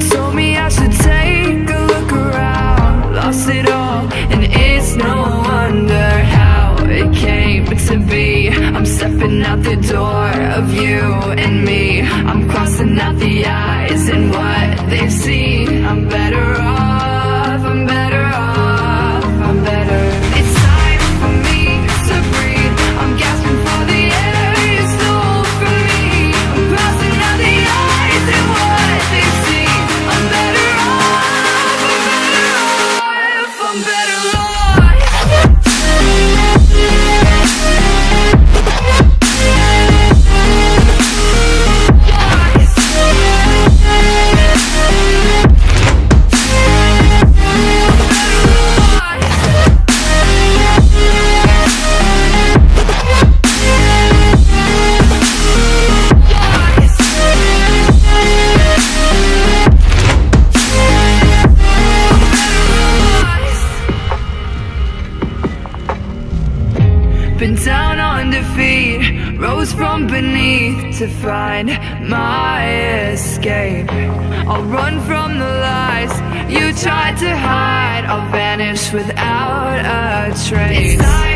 told me I should take a look around. Lost it all, and it's no wonder how it came to be. I'm stepping out the door of you and me. I'm crossing out the eyes and what they've seen. I'm better off, I'm better off, I'm better. It's time for me to breathe. I'm gasping for the air you stole from me. I'm crossing out the eyes and what they've seen. I'm better off, I'm better off. Been down on defeat, rose from beneath to find my escape. I'll run from the lies you tried to hide. I'll vanish without a trace.